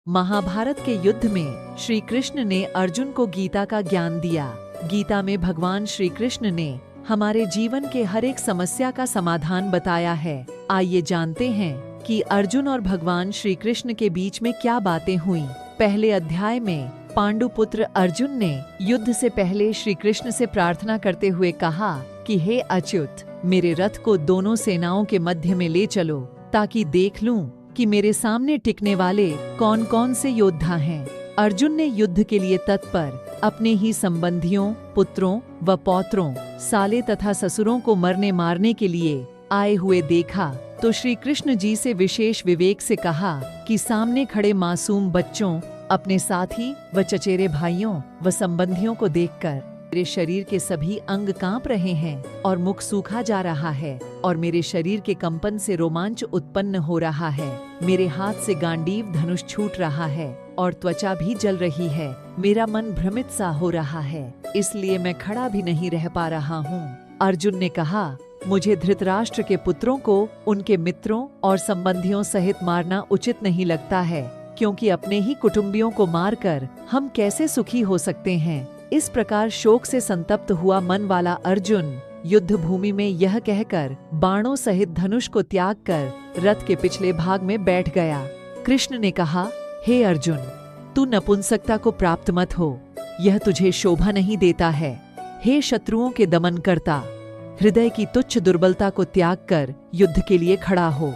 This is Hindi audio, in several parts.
महाभारत के युद्ध में श्री कृष्ण ने अर्जुन को गीता का ज्ञान दिया। गीता में भगवान श्री कृष्ण ने हमारे जीवन के हर एक समस्या का समाधान बताया है। आइए जानते हैं कि अर्जुन और भगवान श्री कृष्ण के बीच में क्या बातें हुई। पहले अध्याय में पांडुपुत्र अर्जुन ने युद्ध से पहले श्री कृष्ण से प्रार्थना करते हुए कहा कि हे अच्युत, मेरे रथ को दोनों सेनाओं के मध्य में ले चलो ताकि देख लूं कि मेरे सामने टिकने वाले कौन कौन से योद्धा हैं। अर्जुन ने युद्ध के लिए तत्पर अपने ही संबंधियों, पुत्रों व पौत्रों, साले तथा ससुरों को मरने मारने के लिए आए हुए देखा तो श्री कृष्ण जी से विशेष विवेक से कहा कि सामने खड़े मासूम बच्चों, अपने साथी व चचेरे भाइयों व संबंधियों को देखकर मेरे शरीर के सभी अंग कांप रहे हैं और मुख सूखा जा रहा है और मेरे शरीर के कंपन से रोमांच उत्पन्न हो रहा है। मेरे हाथ से गांडीव धनुष छूट रहा है और त्वचा भी जल रही है। मेरा मन भ्रमित सा हो रहा है, इसलिए मैं खड़ा भी नहीं रह पा रहा हूँ। अर्जुन ने कहा, मुझे धृतराष्ट्र के पुत्रों को उनके मित्रों और संबंधियों सहित मारना उचित नहीं लगता है, क्योंकि अपने ही कुटुंबियों को मारकर हम कैसे सुखी हो सकते हैं। इस प्रकार शोक से संतप्त हुआ मन वाला अर्जुन युद्ध भूमि में यह कहकर बाणों सहित धनुष को त्याग कर रथ के पिछले भाग में बैठ गया। कृष्ण ने कहा, हे अर्जुन, तू नपुंसकता को प्राप्त मत हो, यह तुझे शोभा नहीं देता है। हे शत्रुओं के दमन करता, हृदय की तुच्छ दुर्बलता को त्याग कर युद्ध के लिए खड़ा हो।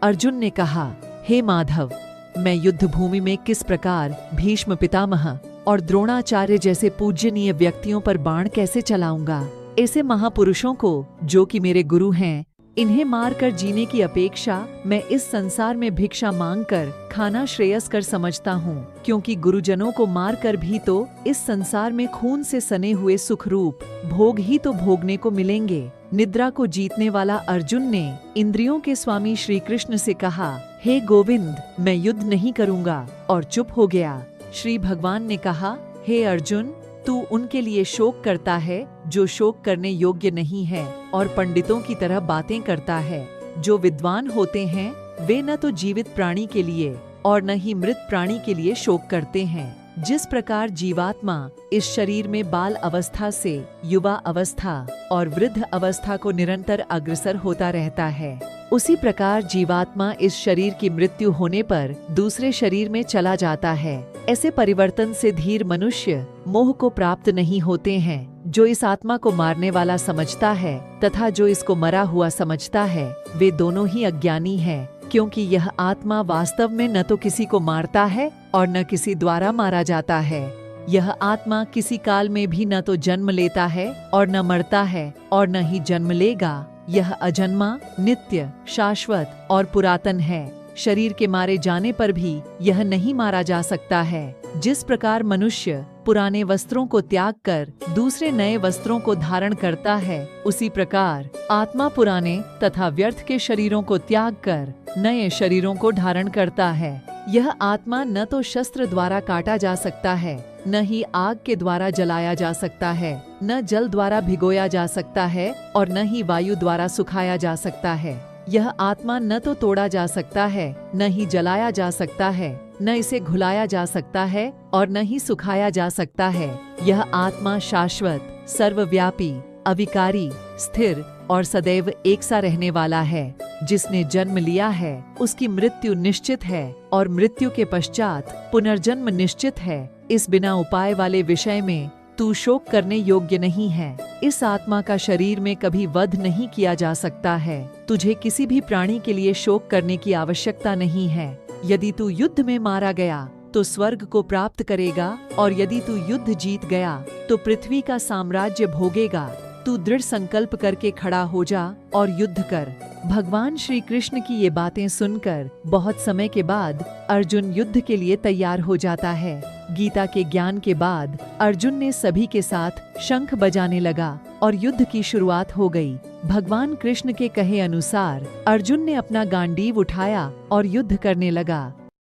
अर्जुन ने कहा, हे माधव, मैं युद्ध भूमि में किस प्रकार भीष्म पितामह और द्रोणाचार्य जैसे पूज्यनीय व्यक्तियों पर बाण कैसे चलाऊंगा। ऐसे महापुरुषों को, जो कि मेरे गुरु हैं, इन्हें मारकर जीने की अपेक्षा मैं इस संसार में भिक्षा मांगकर खाना श्रेयस्कर समझता हूँ, क्योंकि गुरुजनों को मारकर भी तो इस संसार में खून से सने हुए सुख रूप भोग ही तो भोगने को मिलेंगे। निद्रा को जीतने वाला अर्जुन ने इंद्रियों के स्वामी श्री कृष्ण से कहा, हे गोविंद, मैं युद्ध नहीं करूँगा, और चुप हो गया। श्री भगवान ने कहा, हे अर्जुन, तू उनके लिए शोक करता है जो शोक करने योग्य नहीं है और पंडितों की तरह बातें करता है। जो विद्वान होते हैं वे न तो जीवित प्राणी के लिए और न ही मृत प्राणी के लिए शोक करते हैं। जिस प्रकार जीवात्मा इस शरीर में बाल अवस्था से युवा अवस्था और वृद्ध अवस्था को निरंतर अग्रसर होता रहता है, उसी प्रकार जीवात्मा इस शरीर की मृत्यु होने पर दूसरे शरीर में चला जाता है। ऐसे परिवर्तन से धीर मनुष्य मोह को प्राप्त नहीं होते हैं। जो इस आत्मा को मारने वाला समझता है तथा जो इसको मरा हुआ समझता है, वे दोनों ही अज्ञानी हैं, क्योंकि यह आत्मा वास्तव में न तो किसी को मारता है और न किसी द्वारा मारा जाता है। यह आत्मा किसी काल में भी न तो जन्म लेता है और न मरता है और न ही जन्म लेगा। यह अजन्मा, नित्य, शाश्वत और पुरातन है। शरीर के मारे जाने पर भी यह नहीं मारा जा सकता है। जिस प्रकार मनुष्य पुराने वस्त्रों को त्याग कर दूसरे नए वस्त्रों को धारण करता है, उसी प्रकार आत्मा पुराने तथा व्यर्थ के शरीरों को त्याग कर नए शरीरों को धारण करता है। यह आत्मा न तो शस्त्र द्वारा काटा जा सकता है, न ही आग के द्वारा जलाया जा सकता है, न जल द्वारा भिगोया जा सकता है और न ही वायु द्वारा सुखाया जा सकता है। यह आत्मा न तो तोड़ा जा सकता है, न ही जलाया जा सकता है, न इसे घुलाया जा सकता है और न ही सुखाया जा सकता है। यह आत्मा शाश्वत, सर्वव्यापी, अविकारी, स्थिर और सदैव एक सा रहने वाला है। जिसने जन्म लिया है उसकी मृत्यु निश्चित है और मृत्यु के पश्चात पुनर्जन्म निश्चित है। इस बिना उपाय वाले विषय में तू शोक करने योग्य नहीं है। इस आत्मा का शरीर में कभी वध नहीं किया जा सकता है। तुझे किसी भी प्राणी के लिए शोक करने की आवश्यकता नहीं है। यदि तू युद्ध में मारा गया तो स्वर्ग को प्राप्त करेगा और यदि तू युद्ध जीत गया तो पृथ्वी का साम्राज्य भोगेगा। तू दृढ़ संकल्प करके खड़ा हो जा और युद्ध कर। भगवान श्री कृष्ण की ये बातें सुनकर बहुत समय के बाद अर्जुन युद्ध के लिए तैयार हो जाता है। गीता के ज्ञान के बाद अर्जुन ने सभी के साथ शंख बजाने लगा और युद्ध की शुरुआत हो गई। भगवान कृष्ण के कहे अनुसार अर्जुन ने अपना गांडीव उठाया और युद्ध करने लगा।